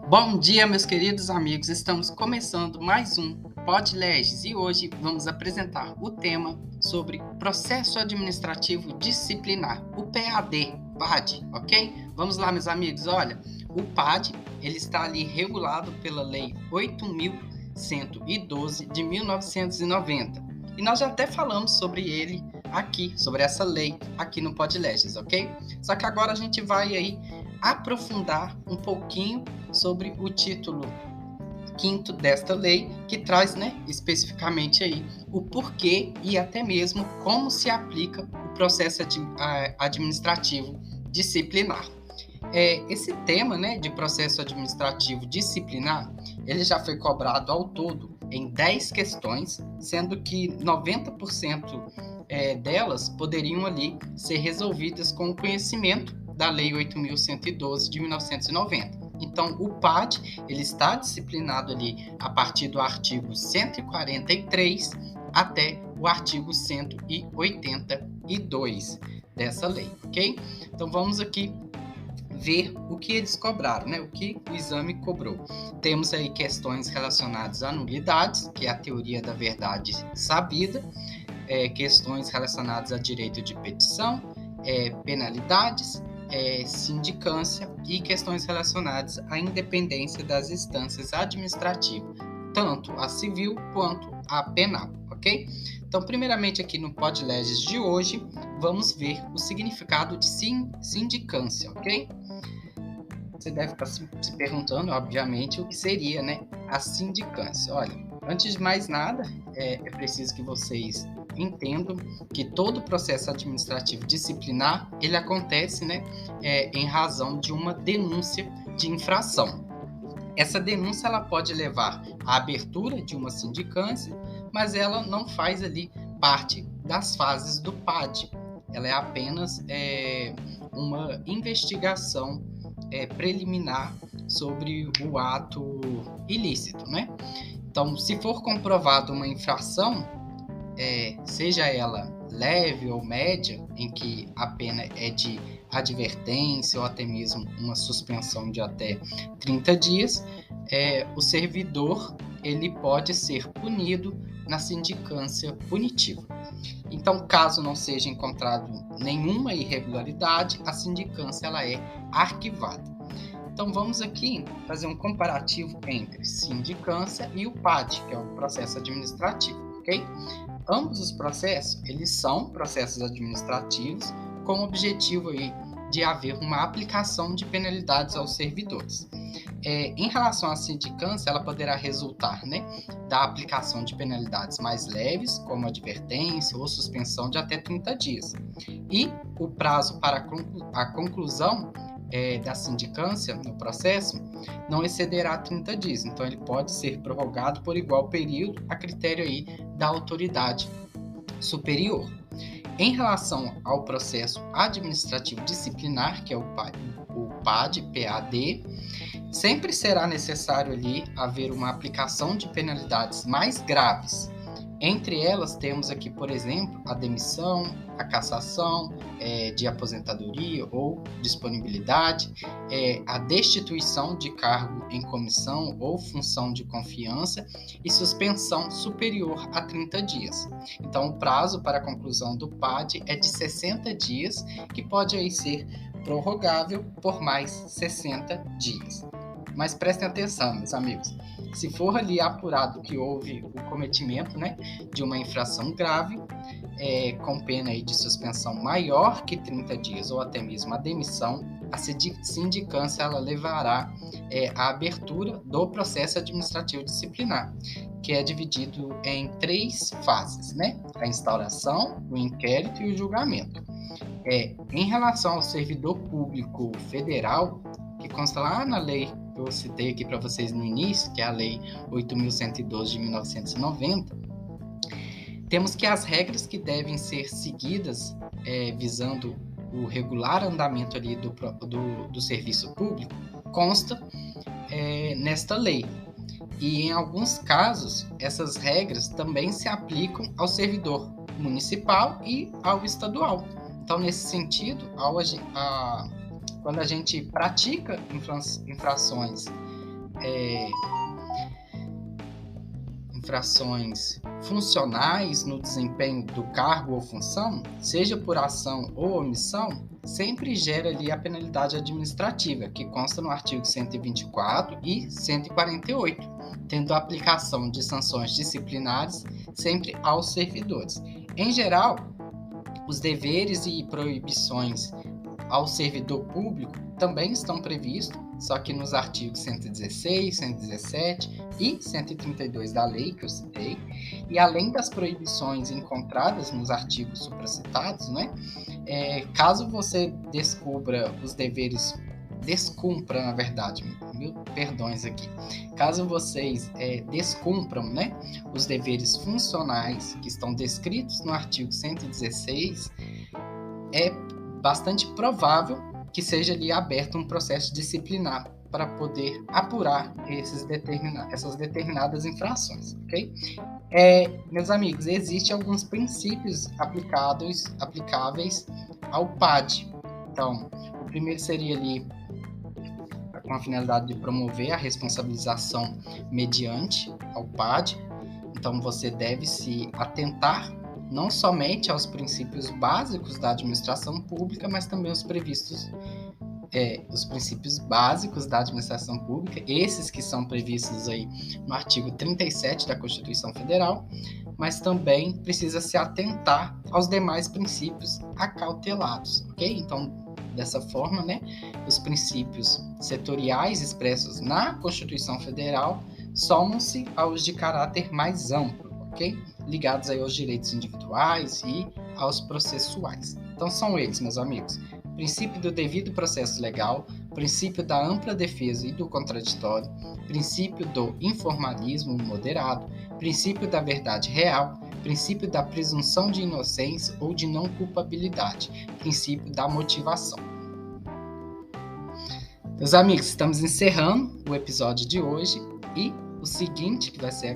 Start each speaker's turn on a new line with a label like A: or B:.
A: Bom dia, meus queridos amigos. Estamos começando mais um PodLegis e hoje vamos apresentar o tema sobre processo administrativo disciplinar, o PAD, ok? Vamos lá, meus amigos. Olha, o PAD ele está ali regulado pela Lei 8.112 de 1990 e nós já até falamos sobre ele aqui, sobre essa lei aqui no PodLegis, ok? Só que agora a gente vai aí aprofundar um pouquinho sobre o título 5º desta lei, que traz, especificamente aí o porquê e até mesmo como se aplica o processo administrativo disciplinar. Esse tema, de processo administrativo disciplinar, ele já foi cobrado ao todo em 10 questões, sendo que 90% delas poderiam ali ser resolvidas com o conhecimento da Lei 8.112 de 1990. Então, o PAD ele está disciplinado ali a partir do artigo 143 até o artigo 182 dessa lei, ok? Então, vamos aqui ver o que eles cobraram, o que o exame cobrou. Temos aí questões relacionadas a nulidades, que é a teoria da verdade sabida, questões relacionadas a direito de petição, penalidades, sindicância e questões relacionadas à independência das instâncias administrativas, tanto a civil quanto a penal, ok? Então, primeiramente aqui no PodLegis de hoje, vamos ver o significado de sindicância, ok? Você deve estar se perguntando, obviamente, o que seria, a sindicância. Olha, antes de mais nada, é preciso que vocês entendam que todo processo administrativo disciplinar, ele acontece, em razão de uma denúncia de infração. Essa denúncia ela pode levar à abertura de uma sindicância, mas ela não faz ali parte das fases do PAD. Ela é apenas uma investigação preliminar sobre o ato ilícito, Então, se for comprovada uma infração, seja ela leve ou média, em que a pena é de advertência ou até mesmo uma suspensão de até 30 dias, o servidor ele pode ser punido na sindicância punitiva. Então, caso não seja encontrado nenhuma irregularidade, a sindicância ela é arquivada. Então, vamos aqui fazer um comparativo entre sindicância e o PAD, que é o processo administrativo, ok? Ambos os processos, eles são processos administrativos com o objetivo aí de haver uma aplicação de penalidades aos servidores. Em relação à sindicância, ela poderá resultar da aplicação de penalidades mais leves, como advertência ou suspensão de até 30 dias. E o prazo para a conclusão da sindicância no processo não excederá 30 dias. Então, ele pode ser prorrogado por igual período a critério aí da autoridade superior. Em relação ao processo administrativo disciplinar, que é o PAD, sempre será necessário ali haver uma aplicação de penalidades mais graves. Entre elas, temos aqui, por exemplo, a demissão, a cassação de aposentadoria ou disponibilidade, a destituição de cargo em comissão ou função de confiança e suspensão superior a 30 dias. Então, o prazo para a conclusão do PAD é de 60 dias, que pode aí ser prorrogável por mais 60 dias. Mas prestem atenção, meus amigos. Se for ali apurado que houve o cometimento de uma infração grave, com pena aí de suspensão maior que 30 dias ou até mesmo a demissão, a sindicância ela levará à abertura do processo administrativo disciplinar, que é dividido em 3 fases, a instauração, o inquérito e o julgamento. Em relação ao servidor público federal, que consta lá na lei que eu citei aqui para vocês no início, que é a Lei 8.112 de 1990, temos que as regras que devem ser seguidas visando o regular andamento ali do serviço público consta nesta lei. E em alguns casos, essas regras também se aplicam ao servidor municipal e ao estadual. Então, nesse sentido, quando a gente pratica infrações infrações funcionais no desempenho do cargo ou função, seja por ação ou omissão, sempre gera ali a penalidade administrativa, que consta no artigo 124 e 148, tendo a aplicação de sanções disciplinares sempre aos servidores. Em geral, os deveres e proibições ao servidor público também estão previstos, só que nos artigos 116, 117 e 132 da lei que eu citei, e além das proibições encontradas nos artigos supracitados, né, caso você descumpra, na verdade, mil perdões aqui, caso vocês descumpram, né, os deveres funcionais que estão descritos no artigo 116, é bastante provável que seja ali aberto um processo disciplinar para poder apurar essas determinadas infrações, ok? Meus amigos, existem alguns princípios aplicáveis ao PAD. Então, o primeiro seria ali com a finalidade de promover a responsabilização mediante ao PAD. Então, você deve se atentar não somente aos princípios básicos da administração pública, mas também os princípios básicos da administração pública, esses que são previstos aí no artigo 37 da Constituição Federal, mas também precisa se atentar aos demais princípios acautelados, ok? Então, dessa forma, né, os princípios setoriais expressos na Constituição Federal somam-se aos de caráter mais amplo, ok? Ligados aí aos direitos individuais e aos processuais. Então, são eles, meus amigos: princípio do devido processo legal, princípio da ampla defesa e do contraditório, princípio do informalismo moderado, princípio da verdade real, princípio da presunção de inocência ou de não culpabilidade, princípio da motivação. Meus amigos, estamos encerrando o episódio de hoje e o seguinte, que vai ser a